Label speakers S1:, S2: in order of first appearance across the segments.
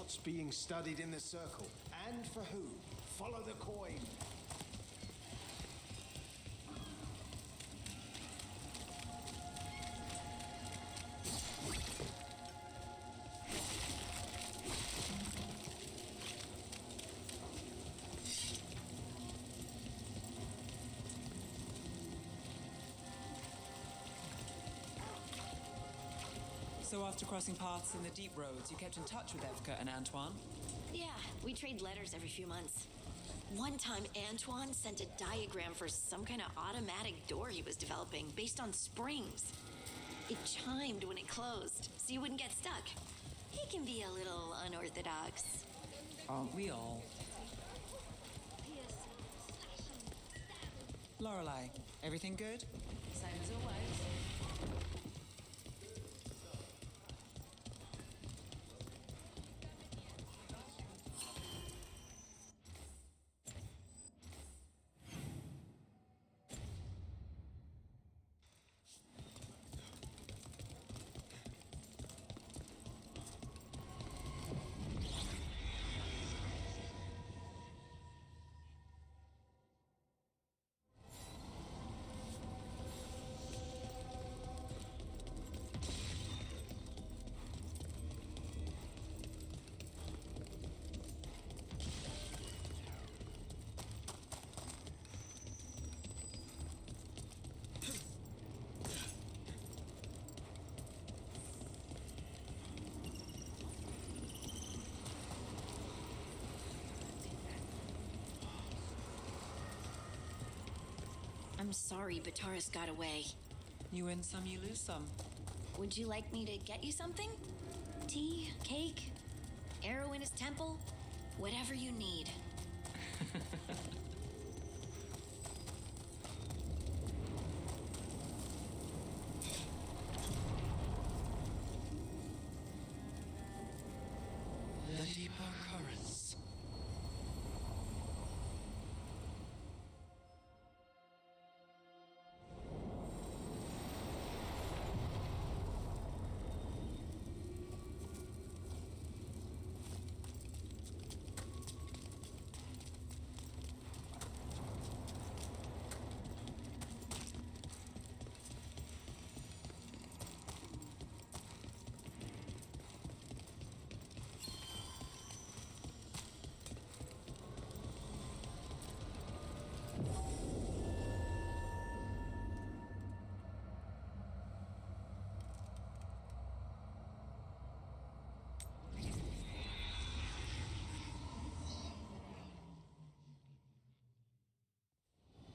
S1: What's being studied in the circle? And for who? Follow the coin.
S2: So after crossing paths in the deep roads, you kept in touch with Evka and Antoine?
S3: Yeah, we trade letters every few months. One time, Antoine sent a diagram for some kind of automatic door he was developing based on springs. It chimed when it closed, so you wouldn't get stuck. He can be a little unorthodox.
S2: Aren't we all? Lorelei, everything good?
S4: Same as always.
S3: I'm sorry Bataris got away.
S2: You win some, you lose some.
S3: Would you like me to get you something? Tea? Cake? Arrow in his temple? Whatever you need.
S2: The deeper currents.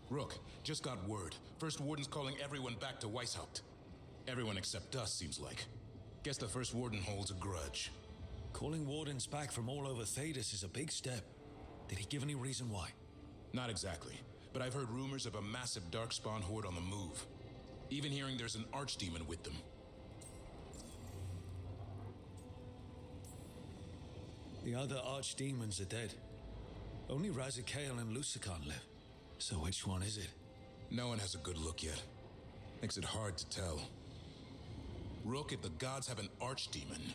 S5: Rook, just got word. First Warden's calling everyone back to Weishaupt. Everyone except us, seems like. Guess the First Warden holds a grudge.
S6: Calling Wardens back from all over Thedas is a big step. Did he give any reason why?
S5: Not exactly, but I've heard rumors of a massive Darkspawn horde on the move. Even hearing there's an archdemon with them.
S6: The other archdemons are dead. Only Razikael and Lucican live. So which one is it?
S5: No one has a good look yet. Makes it hard to tell. Rook, if the gods have an archdemon,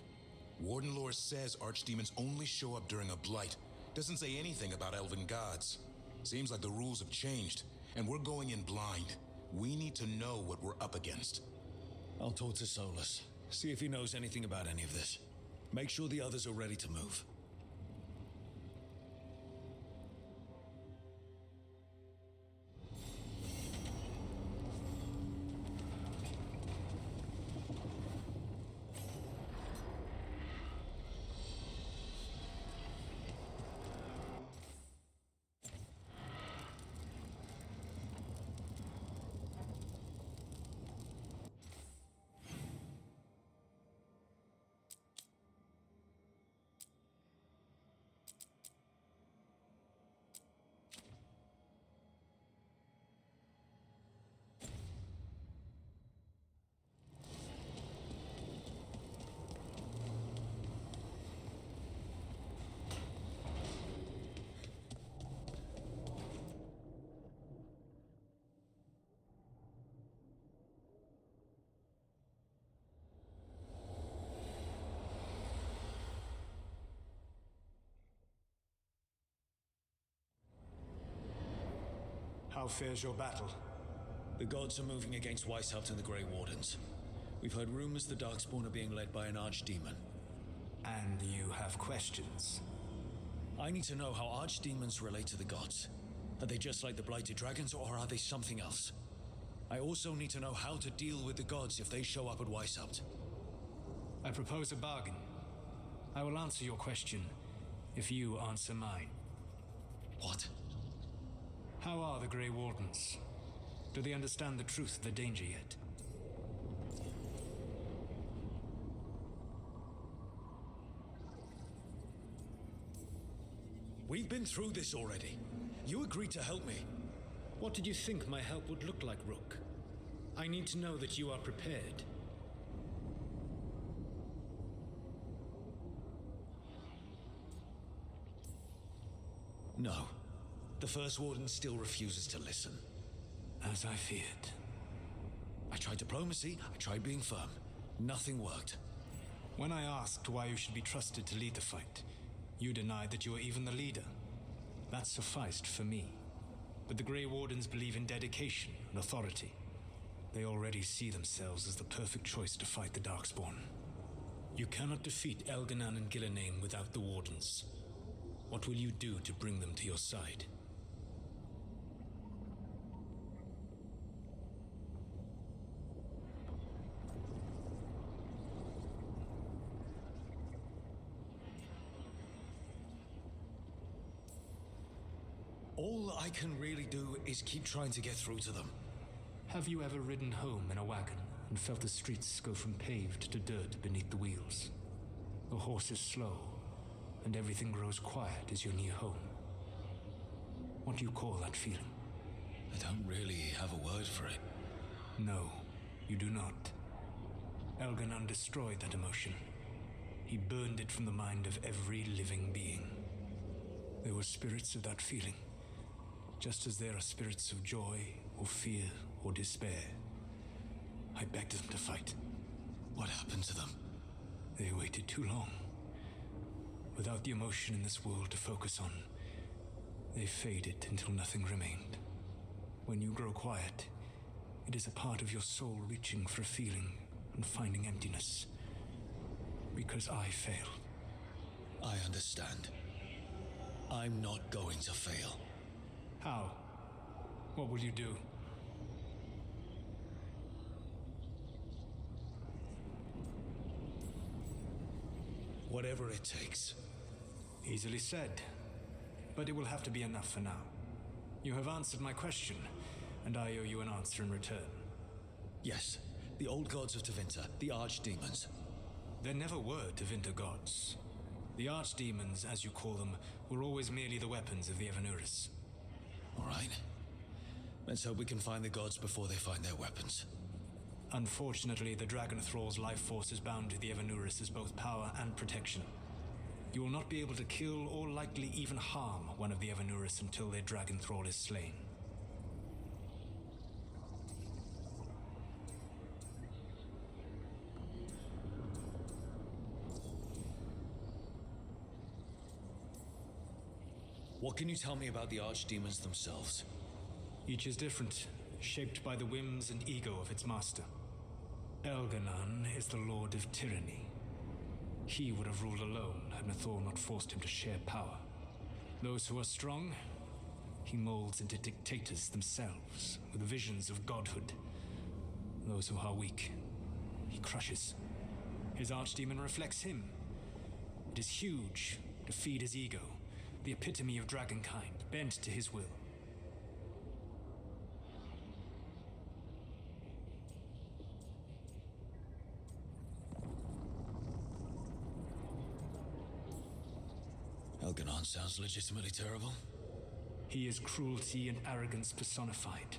S5: Warden lore says archdemons only show up during a blight. Doesn't say anything about elven gods. Seems like the rules have changed, and we're going in blind. We need to know what we're up against.
S6: I'll talk to Solus, see if he knows anything about any of this. Make sure the others are ready to move.
S4: How fares your battle?
S6: The gods are moving against Weishaupt and the Grey Wardens. We've heard rumors the Darkspawn are being led by an archdemon.
S4: And you have questions?
S6: I need to know how archdemons relate to the gods. Are they just like the Blighted Dragons, or are they something else? I also need to know how to deal with the gods if they show up at Weishaupt.
S4: I propose a bargain. I will answer your question if you answer mine.
S6: What?
S4: How are the Grey Wardens? Do they understand the truth of the danger yet?
S6: We've been through this already. You agreed to help me.
S4: What did you think my help would look like, Rook? I need to know that you are prepared.
S6: No. The First Warden still refuses to listen.
S4: As I feared.
S6: I tried diplomacy, I tried being firm. Nothing worked.
S4: When I asked why you should be trusted to lead the fight, you denied that you were even the leader. That sufficed for me. But the Grey Wardens believe in dedication and authority. They already see themselves as the perfect choice to fight the Darkspawn. You cannot defeat Elganan and Gillenane without the Wardens. What will you do to bring them to your side?
S6: All I can really do is keep trying to get through to them.
S4: Have you ever ridden home in a wagon and felt the streets go from paved to dirt beneath the wheels? The horse is slow, and everything grows quiet as you near home. What do you call that feeling?
S6: I don't really have a word for it.
S4: No, you do not. Elganan destroyed that emotion. He burned it from the mind of every living being. There were spirits of that feeling, just as there are spirits of joy or fear or despair. I begged them to fight.
S6: What happened to them?
S4: They waited too long. Without the emotion in this world to focus on, they faded until nothing remained. When you grow quiet, it is a part of your soul reaching for a feeling and finding emptiness. Because I failed.
S6: I understand. I'm not going to fail.
S4: How? What will you do?
S6: Whatever it takes.
S4: Easily said. But it will have to be enough for now. You have answered my question, and I owe you an answer in return.
S6: Yes, the old gods of Tevinter, the archdemons.
S4: There never were Tevinter gods. The archdemons, as you call them, were always merely the weapons of the Evanuris.
S6: All right. Let's hope we can find the gods before they find their weapons.
S4: Unfortunately, the Dragon Thrall's life force is bound to the Evanuris as both power and protection. You will not be able to kill or likely even harm one of the Evanuris until their Dragon Thrall is slain.
S6: What can you tell me about the archdemons themselves?
S4: Each is different, shaped by the whims and ego of its master. Elganan is the Lord of Tyranny. He would have ruled alone had Nathor not forced him to share power. Those who are strong, he molds into dictators themselves, with visions of godhood. Those who are weak, he crushes. His archdemon reflects him. It is huge to feed his ego, the epitome of dragonkind, bent to his will.
S6: Elganan sounds legitimately terrible.
S4: He is cruelty and arrogance personified.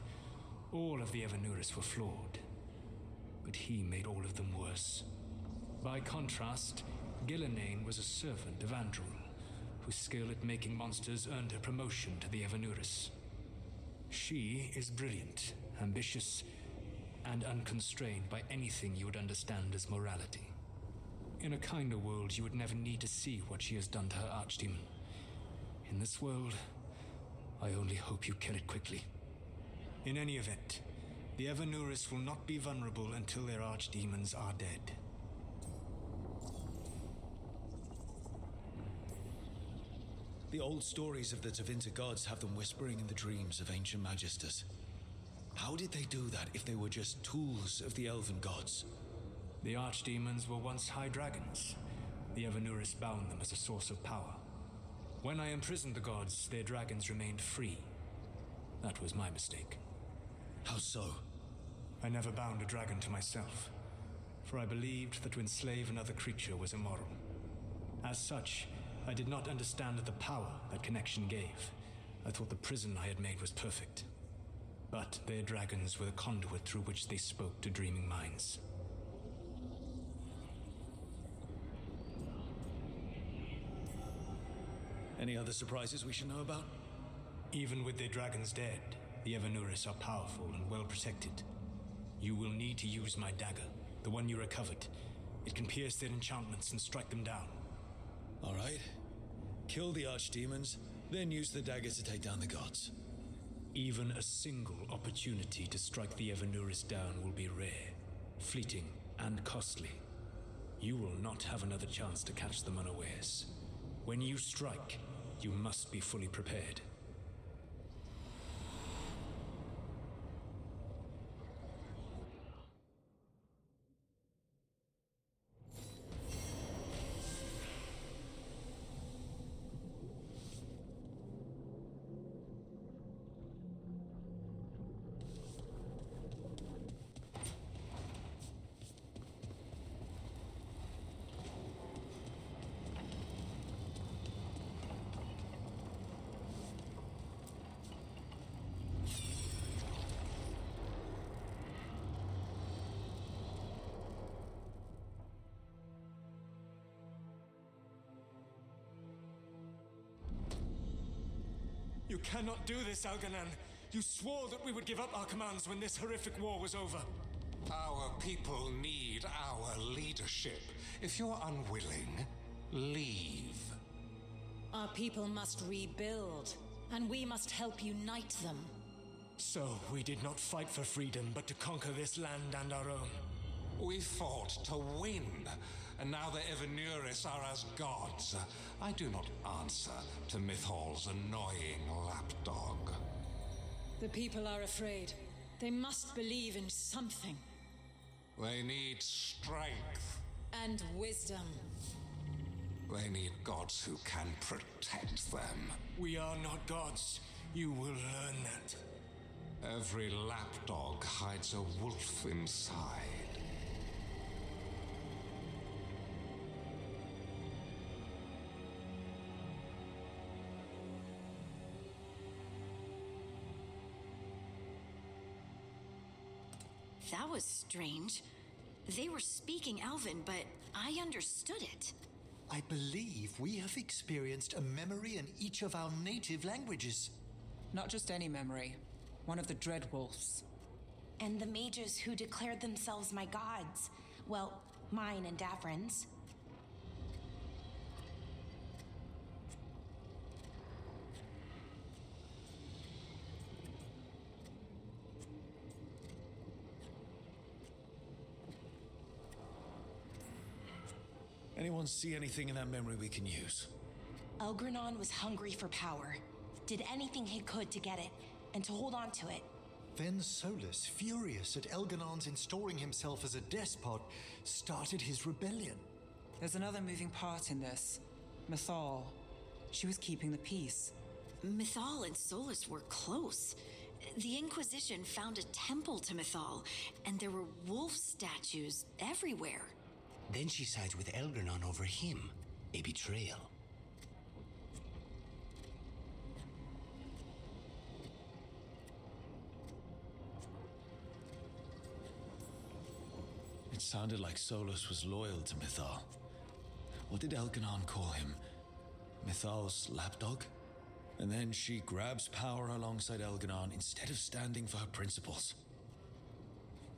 S4: All of the Evanuris were flawed, but he made all of them worse. By contrast, Gillenane was a servant of Andrul, whose skill at making monsters earned her promotion to the Evanuris. She is brilliant, ambitious, and unconstrained by anything you would understand as morality. In a kinder world, you would never need to see what she has done to her archdemon. In this world, I only hope you kill it quickly. In any event, the Evanuris will not be vulnerable until their archdemons are dead.
S6: The old stories of the Tevinter gods have them whispering in the dreams of ancient magisters. How did they do that if they were just tools of the elven gods?
S4: The archdemons were once high dragons. The Evanuris bound them as a source of power. When I imprisoned the gods, their dragons remained free. That was my mistake.
S6: How so?
S4: I never bound a dragon to myself, for I believed that to enslave another creature was immoral. As such, I did not understand the power that connection gave. I thought the prison I had made was perfect. But their dragons were the conduit through which they spoke to dreaming minds.
S6: Any other surprises we should know about?
S4: Even with their dragons dead, the Evanuris are powerful and well protected. You will need to use my dagger, the one you recovered. It can pierce their enchantments and strike them down.
S6: All right. Kill the archdemons, then use the dagger to take down the gods.
S4: Even a single opportunity to strike the Evanuris down will be rare, fleeting, and costly. You will not have another chance to catch them unawares. When you strike, you must be fully prepared. You cannot do this, Algernon. You swore that we would give up our commands when this horrific war was over.
S7: Our people need our leadership. If you're unwilling, leave.
S8: Our people must rebuild, and we must help unite them.
S4: So, we did not fight for freedom, but to conquer this land and our own.
S7: We fought to win, and now the Evanuris are as gods. I do not answer to Mythal's annoying lapdog.
S8: The people are afraid. They must believe in something.
S7: They need strength.
S8: And wisdom.
S7: They need gods who can protect them.
S4: We are not gods. You will learn that.
S7: Every lapdog hides a wolf inside.
S3: That was strange. They were speaking Elven, but I understood it.
S9: I believe we have experienced a memory in each of our native languages.
S2: Not just any memory. One of the Dread Wolves.
S10: And the mages who declared themselves my gods. Well, mine and Davrin's.
S6: Anyone see anything in that memory we can use?
S10: Elgranon was hungry for power. Did anything he could to get it, and to hold on to it.
S9: Then Solus, furious at Elganon's installing himself as a despot, started his rebellion.
S2: There's another moving part in this. Mythal. She was keeping the peace.
S3: Mythal and Solus were close. The Inquisition found a temple to Mythal, and there were wolf statues everywhere.
S11: Then she sides with Elgranon over him. A betrayal.
S6: It sounded like Solus was loyal to Mythal. What did Elganon call him? Mythal's lapdog? And then she grabs power alongside Elganon instead of standing for her principles.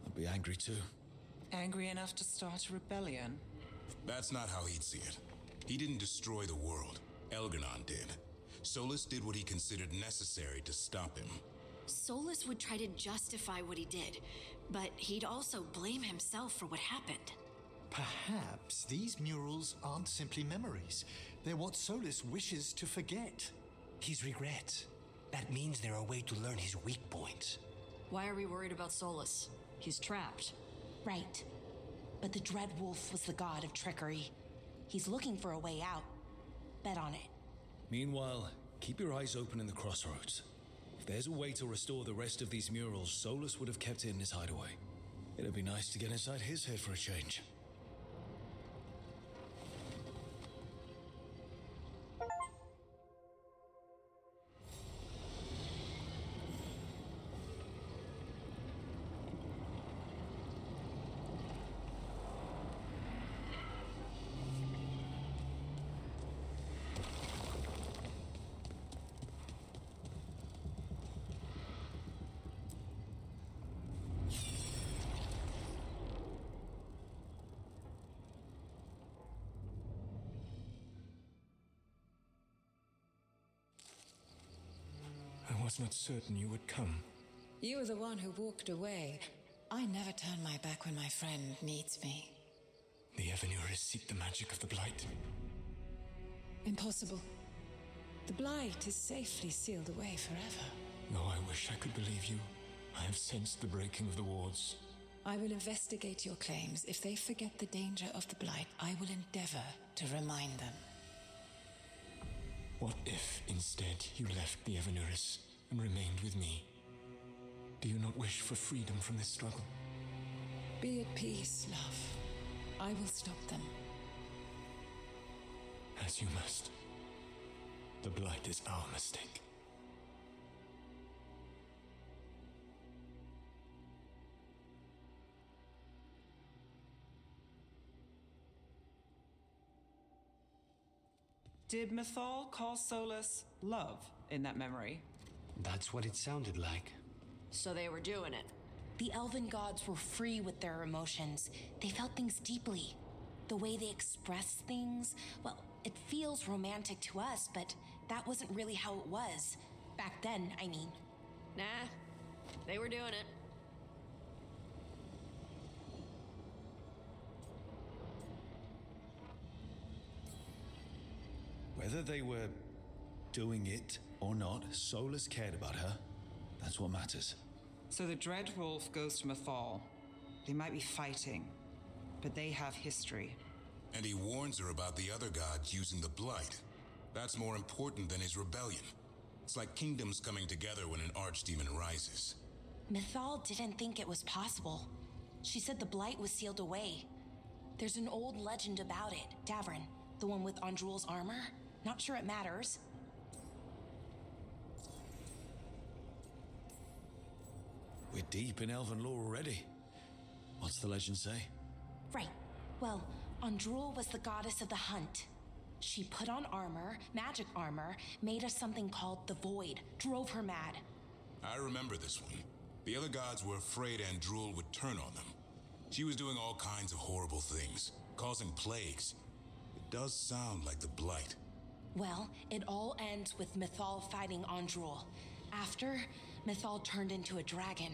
S6: I'd be angry too.
S2: Angry enough to start a rebellion?
S5: That's not how he'd see it. He didn't destroy the world. Elganon did. Solus did what he considered necessary to stop him.
S3: Solus would try to justify what he did, but he'd also blame himself for what happened.
S9: Perhaps these murals aren't simply memories. They're what Solus wishes to forget.
S11: His regrets. That means they're a way to learn his weak points.
S12: Why are we worried about Solus? He's trapped.
S10: Right. But the Dread Wolf was the god of trickery. He's looking for a way out. Bet on it.
S6: Meanwhile, keep your eyes open in the crossroads. If there's a way to restore the rest of these murals, Solus would have kept it in his hideaway. It'd be nice to get inside his head for a change.
S4: I was not certain you would come.
S8: You were the one who walked away. I never turn my back when my friend needs me.
S4: The Evenuris seek the magic of the Blight.
S8: Impossible. The Blight is safely sealed away forever.
S4: Though I wish I could believe you, I have sensed the breaking of the wards.
S8: I will investigate your claims. If they forget the danger of the Blight, I will endeavor to remind them.
S4: What if, instead, you left the Evenuris and remained with me? Do you not wish for freedom from this struggle?
S8: Be at peace, love. I will stop them.
S4: As you must. The Blight is our mistake.
S2: Did Mythal call Solus love in that memory?
S11: That's what it sounded like.
S10: So they were doing it. The elven gods were free with their emotions. They felt things deeply. The way they expressed things, well, it feels romantic to us, but that wasn't really how it was. Back then, I mean.
S3: Nah, they were doing it.
S6: Whether they were doing it or not, Solus cared about her. That's what matters.
S2: So the Dread Wolf goes to Mythal. They might be fighting, but they have history.
S5: And he warns her about the other gods using the Blight. That's more important than his rebellion. It's like kingdoms coming together when an archdemon rises.
S10: Mythal didn't think it was possible. She said the Blight was sealed away. There's an old legend about it. Davrin, the one with Andrul's armor. Not sure it matters.
S6: We're deep in elven lore already. What's the legend say?
S10: Right. Well, Andrul was the goddess of the hunt. She put on armor, magic armor, made us something called the Void, drove her mad.
S5: I remember this one. The other gods were afraid Andrul would turn on them. She was doing all kinds of horrible things, causing plagues. It does sound like the Blight.
S10: Well, it all ends with Mythal fighting Andrul. After, Mythal turned into a dragon.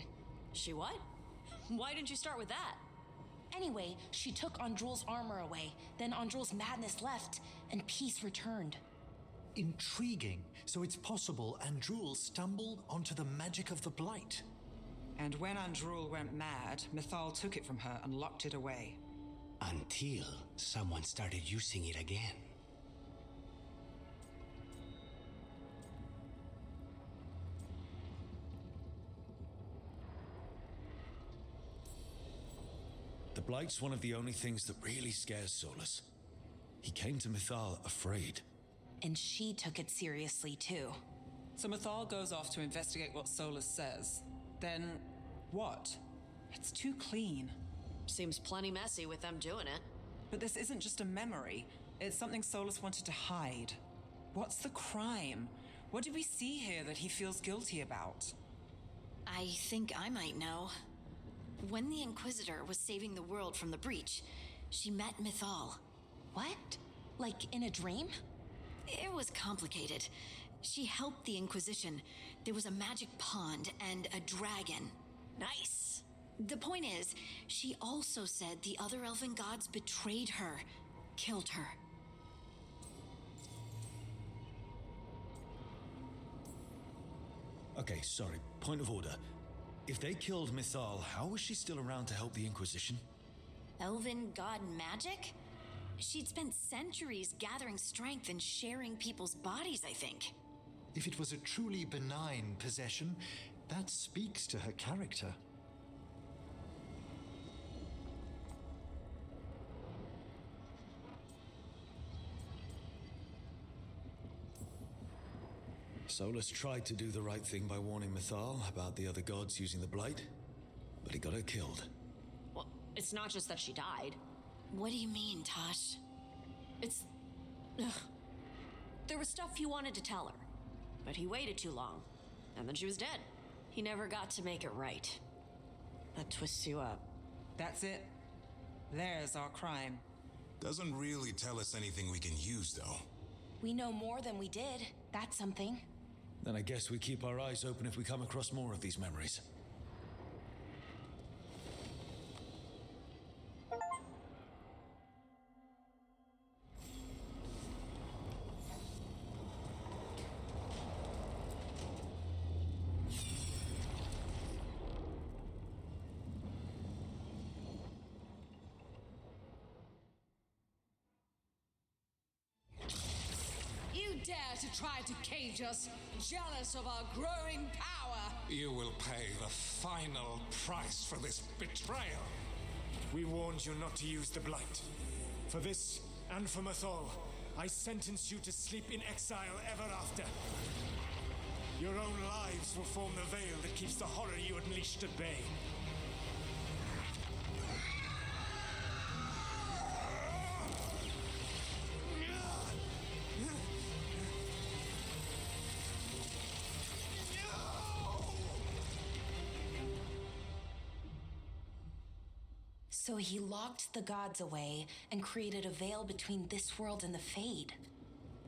S3: She what? Why didn't you start with that?
S10: Anyway, she took Andrul's armor away. Then Andrul's madness left, and peace returned.
S9: Intriguing. So it's possible Andrul stumbled onto the magic of the Blight.
S2: And when Andrul went mad, Mythal took it from her and locked it away.
S11: Until someone started using it again.
S6: The Blight's one of the only things that really scares Solus. He came to Mythal afraid.
S10: And she took it seriously, too.
S2: So Mythal goes off to investigate what Solus says. Then, what? It's too clean.
S3: Seems plenty messy with them doing it.
S2: But this isn't just a memory. It's something Solus wanted to hide. What's the crime? What did we see here that he feels guilty about?
S3: I think I might know. When the Inquisitor was saving the world from the breach, she met Mythal.
S10: What? Like in a dream?
S3: It was complicated. She helped the Inquisition. There was a magic pond and a dragon.
S10: Nice.
S3: The point is, she also said the other elven gods betrayed her, killed her.
S6: Okay, sorry. Point of order. If they killed Mythal, how was she still around to help the Inquisition?
S3: Elven god magic? She'd spent centuries gathering strength and sharing people's bodies, I think.
S9: If it was a truly benign possession, that speaks to her character.
S6: Solus tried to do the right thing by warning Mythal about the other gods using the Blight, but he got her killed.
S12: Well, it's not just that she died.
S3: What do you mean, Tosh?
S12: It's... Ugh. There was stuff he wanted to tell her, but he waited too long, and then she was dead. He never got to make it right. That twists you up.
S2: That's it. There's our crime.
S5: Doesn't really tell us anything we can use, though.
S10: We know more than we did. That's something.
S6: Then I guess we keep our eyes open if we come across more of these memories.
S13: To try to cage us, jealous of our growing power.
S7: You will pay the final price for this betrayal.
S4: We warned you not to use the Blight. For this, and for Mythal, I sentence you to sleep in exile ever after. Your own lives will form the veil that keeps the horror you unleashed at bay.
S10: So he locked the gods away and created a veil between this world and the Fade.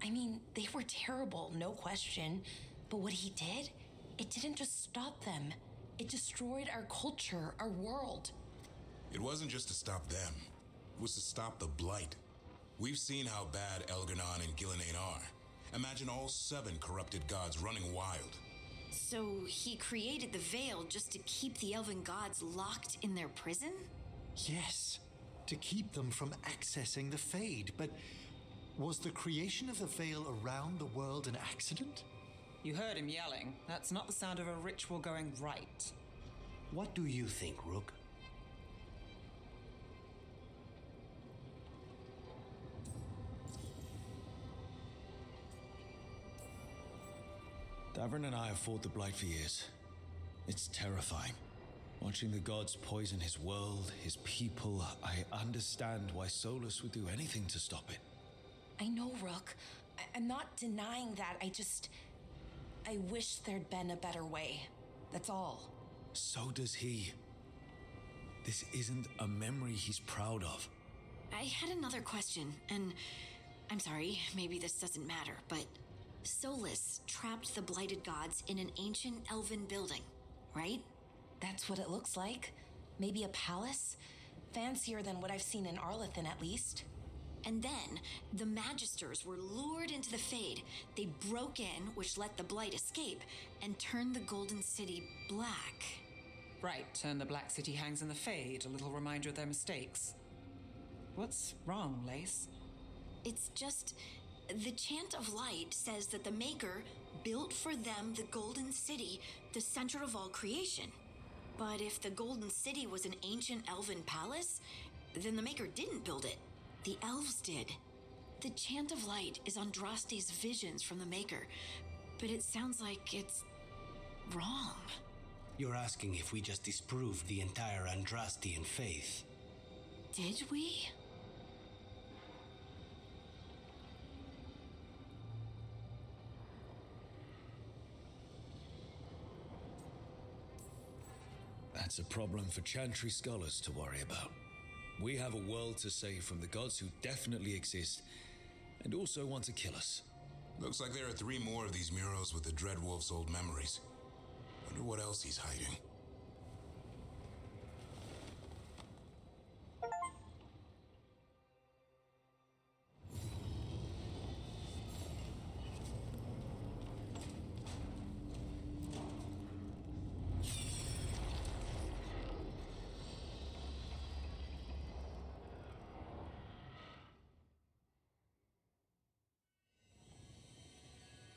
S10: I mean, they were terrible, no question. But what he did, it didn't just stop them. It destroyed our culture, our world.
S5: It wasn't just to stop them. It was to stop the Blight. We've seen how bad Elganon and Gillenane are. Imagine all 7 corrupted gods running wild.
S3: So he created the veil just to keep the elven gods locked in their prison?
S9: Yes, to keep them from accessing the Fade. But was the creation of the veil around the world an accident?
S2: You heard him yelling. That's not the sound of a ritual going right.
S11: What do you think, Rook?
S6: Davern and I have fought the Blight for years. It's terrifying. Watching the gods poison his world, his people, I understand why Solus would do anything to stop it.
S10: I know, Rook. I'm not denying that. I wish there'd been a better way. That's all.
S6: So does he. This isn't a memory he's proud of.
S3: I had another question, and I'm sorry, maybe this doesn't matter, but Solus trapped the blighted gods in an ancient elven building, right?
S10: That's what it looks like. Maybe a palace? Fancier than what I've seen in Arlethan, at least.
S3: And then, the Magisters were lured into the Fade. They broke in, which let the Blight escape, and turned the Golden City black.
S2: Right, and the Black City hangs in the Fade, a little reminder of their mistakes. What's wrong, Lace?
S3: It's just... the Chant of Light says that the Maker built for them the Golden City, the center of all creation. But if the Golden City was an ancient elven palace, then the Maker didn't build it. The elves did. The Chant of Light is Andraste's visions from the Maker, but it sounds like it's wrong.
S11: You're asking if we just disproved the entire Andrastian faith.
S3: Did we?
S6: That's a problem for Chantry scholars to worry about. We have a world to save from the gods who definitely exist and also want to kill us.
S5: Looks like there are 3 more of these murals with the Dreadwolf's old memories. Wonder what else he's hiding.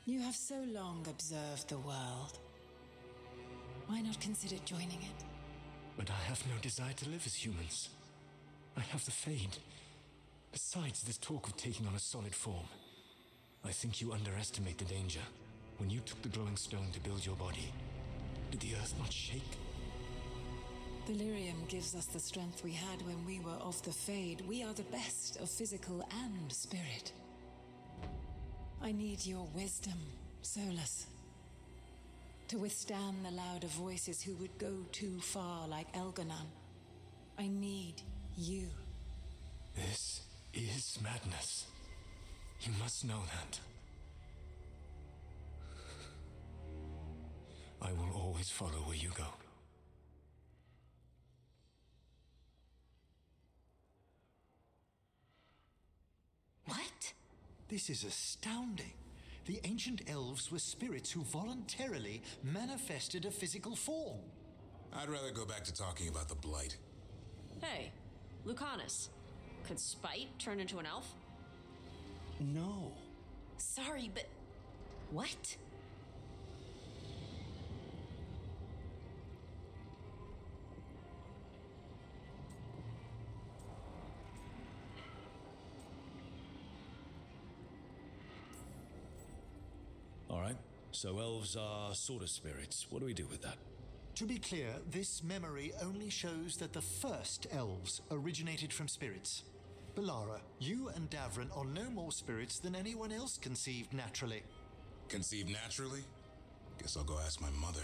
S8: You have so long observed the world. Why not consider joining it?
S4: But I have no desire to live as humans. I have the Fade. Besides this talk of taking on a solid form, I think you underestimate the danger. When you took the glowing stone to build your body, did the earth not shake?
S8: The lyrium gives us the strength we had when we were of the Fade. We are the best of physical and spirit. I need your wisdom, Solus. To withstand the louder voices who would go too far like Elganon. I need you.
S4: This is madness. You must know that. I will always follow where you go.
S8: What?
S9: This is astounding. The ancient elves were spirits who voluntarily manifested a physical form.
S5: I'd rather go back to talking about the Blight.
S12: Hey, Lucanus. Could Spite turn into an elf?
S11: No.
S10: Sorry, but what?
S6: All right, so elves are sort of spirits. What do we do with that?
S9: To be clear, this memory only shows that the first elves originated from spirits. Belara, you and Davrin are no more spirits than anyone else conceived naturally.
S5: Conceived naturally? Guess I'll go ask my mother.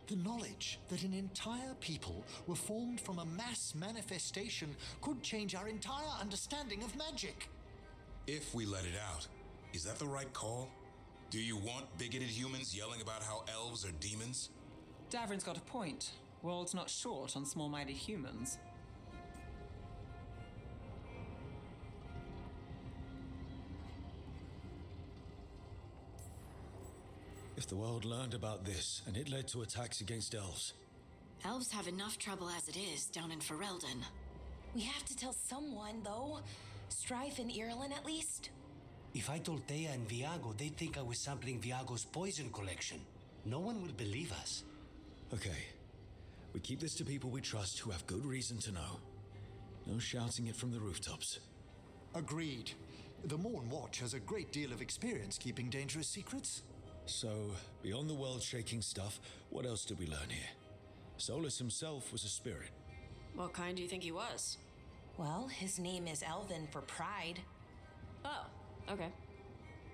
S9: The knowledge that an entire people were formed from a mass manifestation could change our entire understanding of magic.
S5: If we let it out, is that the right call? Do you want bigoted humans yelling about how elves are demons?
S2: Davrin's got a point. World's not short on small-minded humans.
S6: If the world learned about this and it led to attacks against elves.
S3: Elves have enough trouble as it is down in Ferelden.
S10: We have to tell someone, though. Strife and Irulan, at least.
S11: If I told Thea and Viago, they'd think I was sampling Viago's poison collection. No one will believe us.
S6: Okay. We keep this to people we trust who have good reason to know. No shouting it from the rooftops.
S9: Agreed. The Morn Watch has a great deal of experience keeping dangerous secrets.
S6: So, beyond the world-shaking stuff, what else did we learn here? Solus himself was a spirit.
S12: What kind do you think he was?
S10: Well, his name is Elven for pride.
S12: Oh, okay.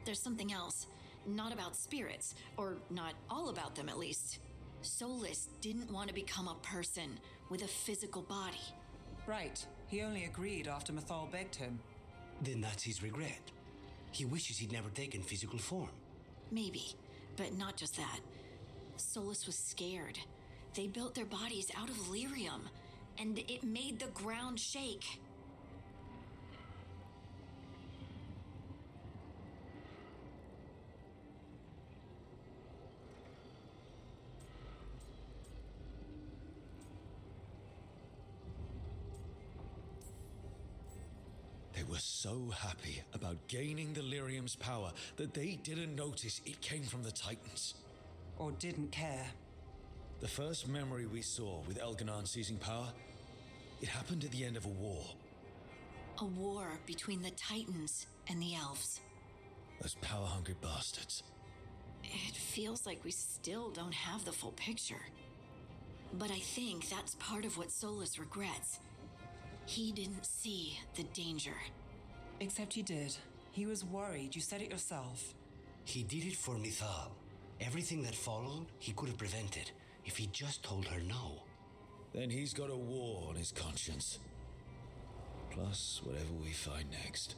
S3: There's something else. Not about spirits, or not all about them at least. Solus didn't want to become a person with a physical body.
S2: Right. He only agreed after Mythal begged him.
S11: Then that's his regret. He wishes he'd never taken physical form.
S3: Maybe, but not just that. Solus was scared. They built their bodies out of lyrium, and it made the ground shake.
S6: They were so happy about gaining the lyrium's power that they didn't notice it came from the Titans.
S2: Or didn't care.
S6: The first memory we saw with Elganon seizing power, it happened at the end of a war.
S3: A war between the Titans and the elves.
S6: Those power-hungry bastards.
S3: It feels like we still don't have the full picture. But I think that's part of what Solus regrets. He didn't see the danger.
S2: Except you did. He was worried. You said it yourself.
S11: He did it for Mythal. Everything that followed, he could have prevented if he just told her no.
S6: Then he's got a war on his conscience. Plus, whatever we find next.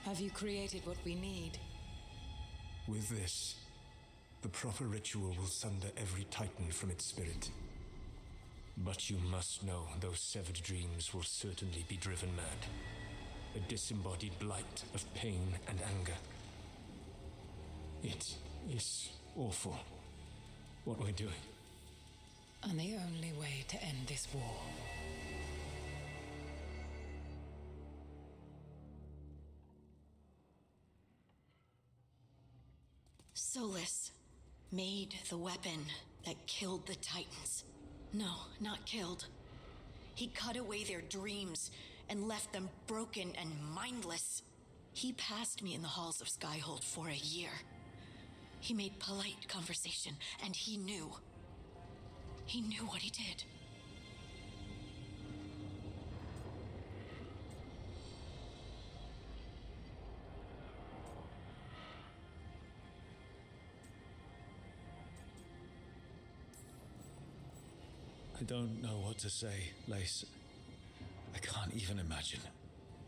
S8: Have you created what we need?
S4: With this, the proper ritual will sunder every titan from its spirit. But you must know those severed dreams will certainly be driven mad. A disembodied blight of pain and anger. It is awful what we're doing.
S8: And the only way to end this war.
S3: Solus made the weapon that killed the Titans. No, not killed. He cut away their dreams and left them broken and mindless. He passed me in the halls of Skyhold for a year. He made polite conversation, and he knew. He knew what he did.
S6: I don't know what to say, Lace. I can't even imagine.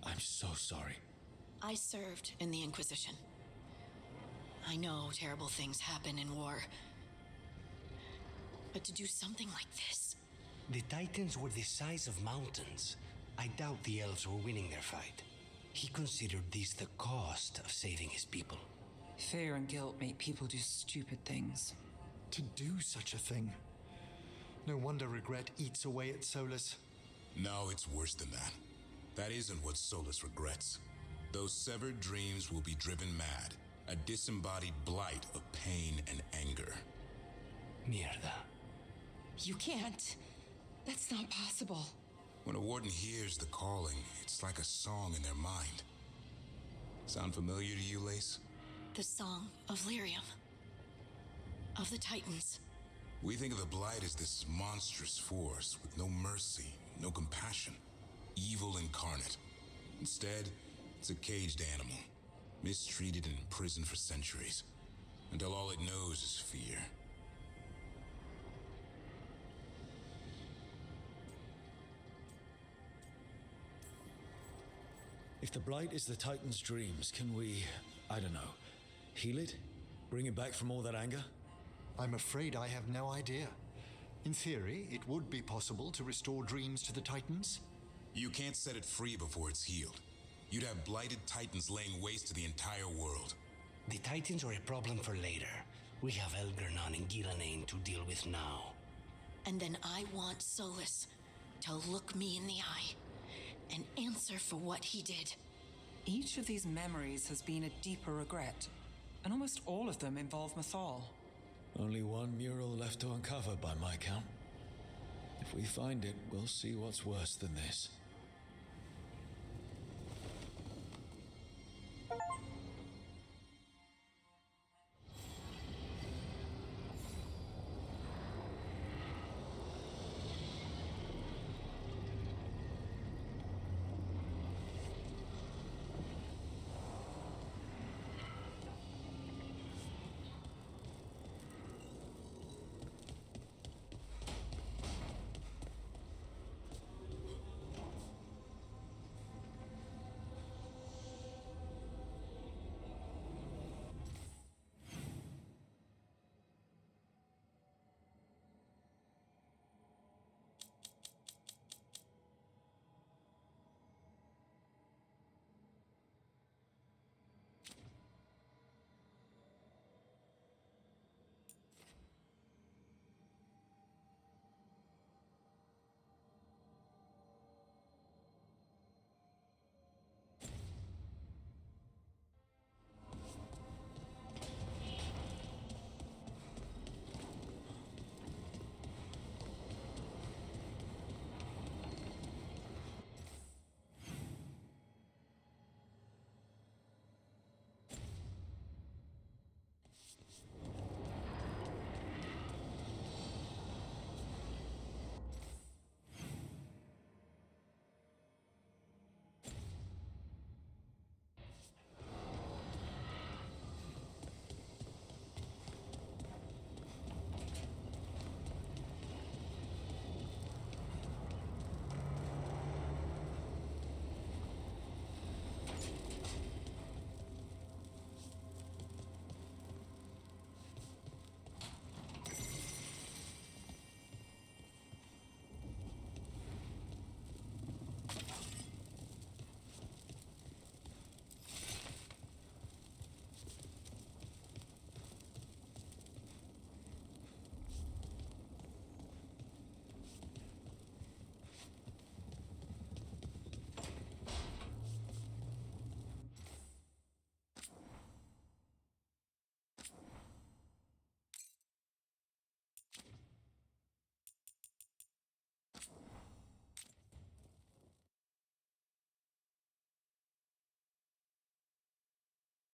S6: I'm so sorry.
S3: I served in the Inquisition. I know terrible things happen in war. But to do something like this...
S11: The Titans were the size of mountains. I doubt the elves were winning their fight. He considered this the cost of saving his people.
S2: Fear and guilt make people do stupid things.
S9: To do such a thing. No wonder regret eats away at Solus.
S5: No, it's worse than that. That isn't what Solus regrets. Those severed dreams will be driven mad. A disembodied blight of pain and anger.
S11: Mierda.
S10: You can't. That's not possible.
S5: When a warden hears the calling, it's like a song in their mind. Sound familiar to you, Lace?
S3: The song of Lyrium. Of the Titans.
S5: We think of the Blight as this monstrous force with no mercy, no compassion. Evil incarnate. Instead, it's a caged animal. Mistreated and imprisoned for centuries. Until all it knows is fear.
S6: If the Blight is the Titan's dreams, can we, I don't know, heal it? Bring it back from all that anger?
S9: I'm afraid I have no idea. In theory, it would be possible to restore dreams to the Titans.
S5: You can't set it free before it's healed. You'd have blighted Titans laying waste to the entire world.
S11: The Titans are a problem for later. We have Elgernon and Gillanane to deal with now.
S3: And then I want Solus to look me in the eye and answer for what he did.
S2: Each of these memories has been a deeper regret, and almost all of them involve Mythal.
S6: Only one mural left to uncover by my count. If we find it, we'll see what's worse than this.